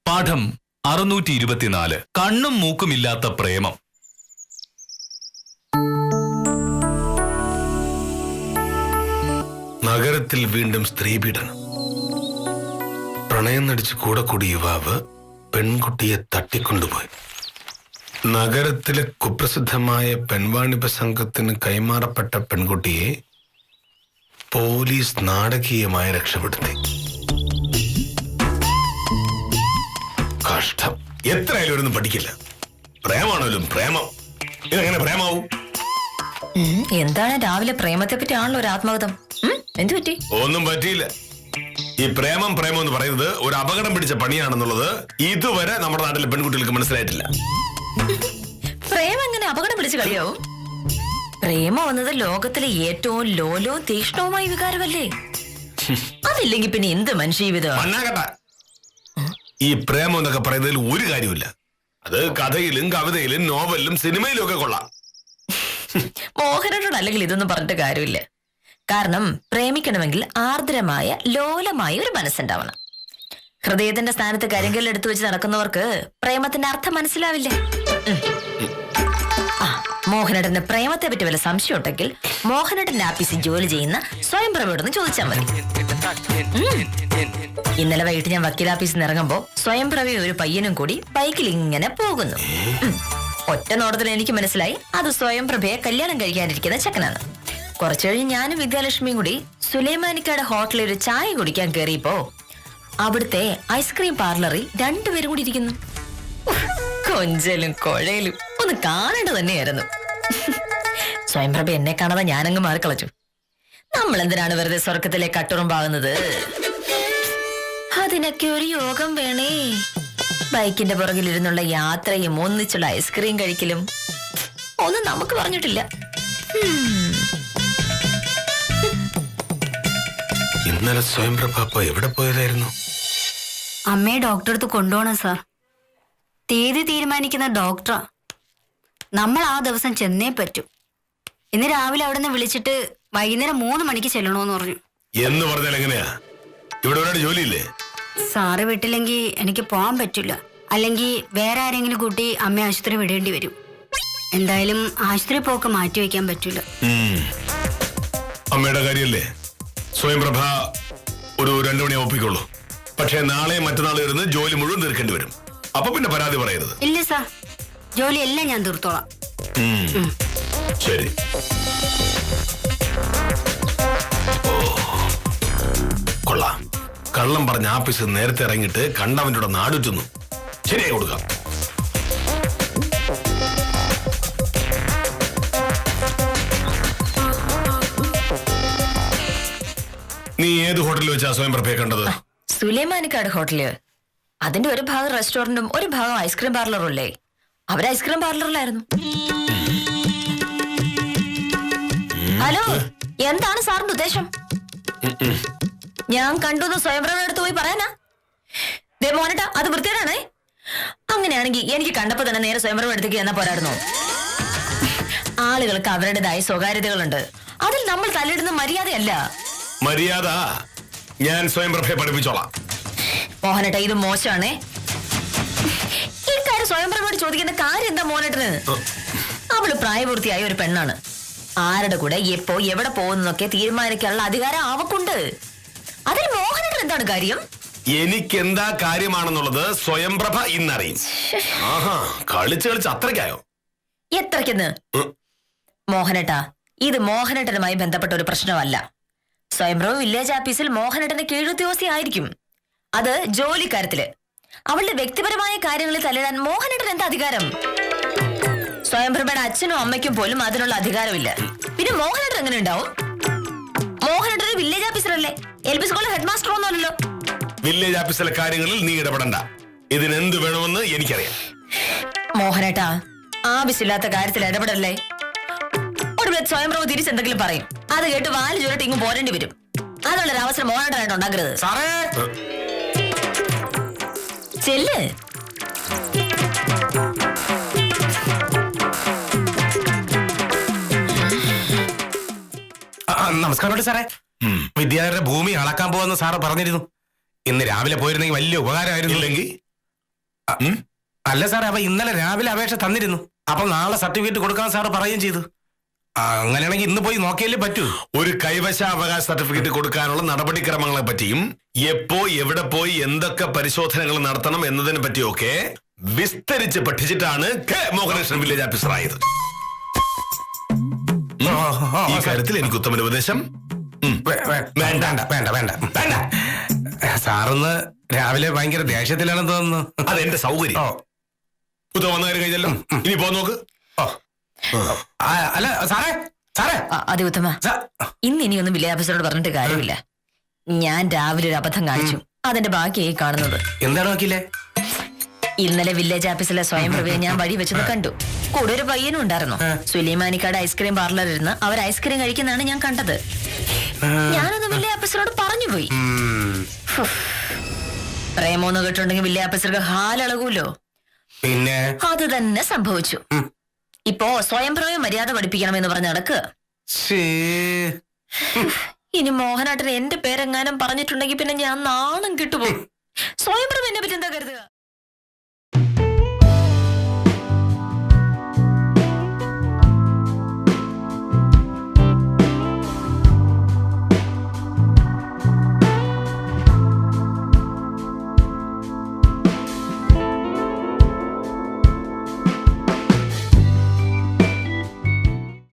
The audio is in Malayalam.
പാഠം 624. കണ്ണും മൂക്കുമില്ലാത്ത പ്രേമം. നഗരത്തിൽ വീണ്ടും സ്ത്രീപീഡനം. പ്രണയം നടിച്ച് കൂടെ കൂടി യുവാവ് പെൺകുട്ടിയെ തട്ടിക്കൊണ്ടുപോയി. നഗരത്തിലെ കുപ്രസിദ്ധമായ പെൺവാണിഭ സംഘത്തിന് കൈമാറപ്പെട്ട പെൺകുട്ടിയെ പോലീസ് നാടകീയമായി രക്ഷപ്പെടുത്തി. കഷ്ടം. എത്രയായാലും ഒന്നും പഠിക്കില്ല. പ്രേമാണല്ലോ പ്രേമം. ഇതെങ്ങനെ പ്രേമാവും? എന്താണ് രാവിലെ പ്രേമത്തെ പറ്റിയാണല്ലോ ഒരു ആത്മകഥം. എന്തു പറ്റി? ഒന്നും പറ്റിയില്ല. ഈ പ്രേമം എന്ന് പറയുന്നത് ഒരു അപകടം പിടിച്ച പണിയാണെന്നുള്ളത് ഇതുവരെ നമ്മുടെ നാട്ടിലെ പെൺകുട്ടികൾക്ക് മനസ്സിലായിട്ടില്ല. പ്രേമം എങ്ങനെ അപകടം പിടിച്ച് കളിയാവും? പ്രേമം എന്നത് ലോകത്തിലെ ഏറ്റവും ലോലവും തീക്ഷ്ണവുമായ വികാരമല്ലേ? അതില്ലെങ്കിൽ പിന്നെ എന്ത് മനുഷ്യജീവിതം? ഈ പ്രേമം എന്നൊക്കെ പറയുന്നതിൽ ഒരു കാര്യമില്ല. അത് കഥയിലും കവിതയിലും നോവലിലും സിനിമയിലും ഒക്കെ കൊള്ളാം. മോഹനോട് അല്ലെങ്കിൽ ഇതൊന്നും പറഞ്ഞിട്ട് കാര്യമില്ല. കാരണം പ്രേമിക്കണമെങ്കിൽ ആർദ്രമായ ലോലമായ ഒരു മനസ്സുണ്ടാവണം. ഹൃദയത്തിന്റെ സ്ഥാനത്ത് കരിങ്കല്ലെടുത്തു വെച്ച് നടക്കുന്നവർക്ക് പ്രേമത്തിന്റെ അർത്ഥം മനസ്സിലാവില്ല. മോഹനേട്ടന്റെ പ്രേമത്തെ പറ്റി വല്ല സംശയം ഉണ്ടെങ്കിൽ മോഹനേട്ടന്റെ ആഫീസിൽ ജോലി ചെയ്യുന്ന സ്വയംപ്രഭയോടൊന്ന് ചോദിച്ചാൽ മതി. ഇന്നലെ വൈകിട്ട് ഞാൻ വക്കീലാഫീസിൽ നിന്ന് ഇറങ്ങുമ്പോ സ്വയംപ്രഭയും ഒരു പയ്യനും കൂടി ബൈക്കിൽ ഇങ്ങനെ പോകുന്നു. ഒറ്റ നോട്ടത്തിൽ എനിക്ക് മനസ്സിലായി അത് സ്വയംപ്രഭയെ കല്യാണം കഴിക്കാനിരിക്കുന്ന ചെക്കനാണ്. കുറച്ചു കഴിഞ്ഞ് ഞാനും വിദ്യാലക്ഷ്മിയും കൂടി സുലൈമാനിക്കാട് ഹോട്ടലിൽ ഒരു ചായ കുടിക്കാൻ കയറിയപ്പോ അവിടുത്തെ ഐസ്ക്രീം പാർലറിൽ രണ്ടുപേരും കൂടി ഇരിക്കുന്നു. കൊഞ്ചലും കൊഴയിലും ഒന്ന് കാണേണ്ടത് തന്നെയായിരുന്നു. സ്വയംപ്രഭ എന്നെ കാണാതെ ഞാനങ്ങ് മാറിക്കളച്ചു. നമ്മൾ എന്തിനാണ് വെറുതെ സ്വർഗത്തിലെ കട്ടുറുമ്പാകുന്നത്? അതിനൊക്കെ ഒരു യോഗം വേണേ. ബൈക്കിന്റെ പുറകിലിരുന്നുള്ള യാത്രയും ഒന്നിച്ചുള്ള ഐസ്ക്രീം കഴിക്കലും ഒന്നും നമുക്ക് പറഞ്ഞിട്ടില്ല. ഇന്നലെ സ്വയംപ്രഭ എവിടെ പോയതായിരുന്നു? അമ്മയെ ഡോക്ടറെ അടുത്ത് കൊണ്ടുപോകണം സാർ. തീയതി തീരുമാനിക്കുന്ന ഡോക്ടറാ. നമ്മൾ ആ ദിവസം ചെന്നേ പറ്റൂ. ഇന്ന് രാവിലെ അവിടെ നിന്ന് വിളിച്ചിട്ട് വൈകുന്നേരം 3 മണിക്ക് ചെല്ലണോന്ന് പറഞ്ഞു. എന്ന് പറഞ്ഞാൽ എങ്ങനെയാ? ഇവിടെ ജോലിയില്ലേ? സാറ് വിട്ടില്ലെങ്കിൽ എനിക്ക് പോകാൻ പറ്റില്ല. അല്ലെങ്കിൽ വേറെ ആരെങ്കിലും കൂട്ടി അമ്മ ആശുപത്രി വിടേണ്ടി വരും. എന്തായാലും ആശുപത്രി പോക്ക് മാറ്റിവെക്കാൻ പറ്റില്ല. അമ്മയുടെ കാര്യല്ലേ? സ്വയംപ്രഭ ഒരു 2 മണി ഒപ്പിക്കുള്ളൂ. പക്ഷെ നാളെ മറ്റന്നാൾ ഇരുന്ന് ജോലി മുഴുവൻ തീർക്കേണ്ടി വരും. അപ്പൊ പിന്നെ പരാതി പറയരുത്. ഇല്ല സാർ, ജോലിയെല്ലാം ഞാൻ തീർത്തോളാം. ശരി. കൊള്ളാം. കള്ളം പറഞ്ഞ ആഫീസിൽ നേരത്തെ ഇറങ്ങിയിട്ട് കണ്ടവന്റെ കൂടെ നാടുറ്റുന്നു. ശരിയായി കൊടുക്കാം. നീ ഏത് ഹോട്ടലിൽ വെച്ചാ സ്വയംപ്രഭയെ കണ്ടത്? സുലൈമാനിക്കാട് ഹോട്ടല്. അതിന്റെ ഒരു ഭാഗം റെസ്റ്റോറന്റും ഒരു ഭാഗം ഐസ്ക്രീം പാർലറും അല്ലേ? അവർ ഐസ്ക്രീം പാർലറിലായിരുന്നു. ഹലോ, എന്താണ് സാറിന്റെ ഉദ്ദേശം? ഞാൻ കണ്ടു സ്വയംപ്രഭയുടെ അടുത്ത് പോയി പറയാനാ? മോനേട്ടാ, അത് വൃത്തികേടാണേ. അങ്ങനെയാണെങ്കിൽ എനിക്ക് കണ്ടപ്പോ തന്നെ നേരെ സ്വയംപ്രഭ അടുത്തേക്ക് എന്നാ പോരാടുന്നു. ആളുകൾക്ക് അവരുടേതായ സ്വകാര്യതകളുണ്ട്. അതിൽ നമ്മൾ തല്ലിടുന്ന മര്യാദയല്ല. മര്യാദ ഞാൻ സ്വയംപ്രഭയെ പഠിപ്പിച്ചോളാം. മോഹനേട്ടാ, ഇത് മോശമാണേ. ഇക്കാര്യം സ്വയംപ്രഭയോട് ചോദിക്കുന്ന കാര്യം എന്താ മോഹനേട്ടന്? അവള് പ്രായപൂർത്തിയായ ഒരു പെണ്ണാണ്. ആരുടെ കൂടെ എപ്പോ എവിടെ പോകുന്നൊക്കെ തീരുമാനിക്കാനുള്ള അധികാരം അവക്കുണ്ട്. അതിൽ മോഹനേട്ടൻ എന്താണ് കാര്യം? എനിക്കെന്താ കാര്യമാണെന്നുള്ളത് സ്വയംപ്രഭ ഇന്നറിയും. ആഹാ, കളിച്ച് അത്രയ്ക്കായോ? എത്രയ്ക്കെന്ന്? മോഹനേട്ടാ, ഇത് മോഹനേട്ടനുമായി ബന്ധപ്പെട്ട ഒരു പ്രശ്നമല്ല. സ്വയംപ്രഭ വില്ലേജ് ആഫീസിൽ മോഹനേട്ടന്റെ കീഴുദ്യോഗസ്ഥ ആയിരിക്കും. അത് ജോലിക്കാര്യത്തില്. അവളുടെ വ്യക്തിപരമായ കാര്യങ്ങളിൽ തലയിടാൻ മോഹനേട്ടൻ എന്താ അധികാരം? സ്വയംപ്രഭയുടെ അച്ഛനും അമ്മയ്ക്കും പോലും അതിനുള്ള അധികാരമില്ല. പിന്നെ മോഹനേട്ടൻ എങ്ങനെ ഉണ്ടാവും? മോഹനേട്ടൻ ഒരു വില്ലേജ് ഓഫീസറല്ലേ? LP സ്കൂളിലെ ഹെഡ് മാസ്റ്റർ ഒന്നുമല്ലല്ലോ. വില്ലേജ് ഓഫീസിലെ കാര്യങ്ങളിൽ നീ ഇടപെടണ്ട. ഇതിനെന്ത് വേണമെന്ന് എനിക്കറിയാം. മോഹനേട്ടാ, ആവശ്യമില്ലാത്ത കാര്യത്തിൽ ഇടപെടല്ലേ. ഒടുവിൽ സ്വയംപ്രഭ തിരിച്ചെന്തെങ്കിലും പറയും. അത് കേട്ട് വാല് ചുരുട്ടി ഇങ്ങ് പോരേണ്ടി വരും. അതിനുള്ളൊരു അവസരം മോഹനേട്ടനായിട്ട് ഉണ്ടാക്കരുത്. ചെല്ല്. നമസ്കാരം സാറേ. വിദ്യാധരന്റെ ഭൂമി അളക്കാൻ പോകുന്ന സാറ് പറഞ്ഞിരുന്നു. ഇന്ന് രാവിലെ പോയിരുന്നെങ്കിൽ വലിയ ഉപകാരമായിരുന്നു. ഇല്ലെങ്കിൽ അല്ല സാറേ, അപ്പൊ ഇന്നലെ രാവിലെ അപേക്ഷ തന്നിരുന്നു. അപ്പൊ നാളെ സർട്ടിഫിക്കറ്റ് കൊടുക്കാൻ സാറ് പറയുകയും ചെയ്തു. അങ്ങനെയാണെങ്കിൽ ഇന്ന് പോയി നോക്കിയല്ലേ പറ്റൂ. ഒരു കൈവശാവകാശ സർട്ടിഫിക്കറ്റ് കൊടുക്കാനുള്ള നടപടിക്രമങ്ങളെ പറ്റിയും എപ്പോ എവിടെ പോയി എന്തൊക്കെ പരിശോധനകൾ നടത്തണം എന്നതിനെ പറ്റിയൊക്കെ വിസ്തരിച്ച് പഠിച്ചിട്ടാണ് കെ മോഹനകൃഷ്ണൻ വില്ലേജ് ഓഫീസർ ആയത്. ഈ കാര്യത്തിൽ എനിക്ക് ഉത്തമ ഉപദേശം. വേണ്ട വേണ്ട വേണ്ട വേണ്ട. സാറിന്ന് രാവിലെ ഭയങ്കര ദേഷ്യത്തിലാണെന്ന് തോന്നുന്നു. അതെന്റെ സൗകര്യം. ഉത്തമ വന്ന കാര്യം കഴിഞ്ഞല്ലോ, ഇനി പോ നോക്ക്. അല്ല സാറേ, സാറേ അതെ ഉത്തമ, ഇനി ഒന്നും വില്ലേജ് ഓഫീസറോട് പറഞ്ഞിട്ട് കാര്യമില്ല. ഞാൻ രാവിലെ ഒരു അബദ്ധം കാണിച്ചു, അതിന്റെ ബാക്കിയായി കാണുന്നത്. എന്താണ് നോക്കിയില്ലേ? ഇന്നലെ വില്ലേജ് ഓഫീസിലെ സ്വയംപ്രഭയെ ഞാൻ വഴി വെച്ചത് കണ്ടു. കൂടെ ഒരു പയ്യനും ഉണ്ടായിരുന്നു. സുലൈമാനിക്കാട് ഐസ്ക്രീം പാർലറിൽ ഇരുന്ന് അവർ ഐസ്ക്രീം കഴിക്കുന്നതാണ് ഞാൻ കണ്ടത്. ഞാനത് വില്ലേജ് ഓഫീസറോട് പറഞ്ഞു പോയി. പ്രേമോന്ന് കേട്ടുണ്ടെങ്കിൽ വില്ലേജ് ഓഫീസർക്ക് ഹാലളകൂല്ലോ. പിന്നെ അത് തന്നെ സംഭവിച്ചു. ഇപ്പോ സ്വയംപ്രഭയെ മര്യാദ പഠിപ്പിക്കണമെന്ന് പറഞ്ഞ് നടക്കുക. ഇനി മോഹനാട്ടൻ എന്റെ പേരെങ്ങാനും പറഞ്ഞിട്ടുണ്ടെങ്കിൽ പിന്നെ ഞാൻ നാണം കിട്ടുപോകും. സ്വയംപ്രഭ എന്നെ പറ്റി എന്താ കരുതുക?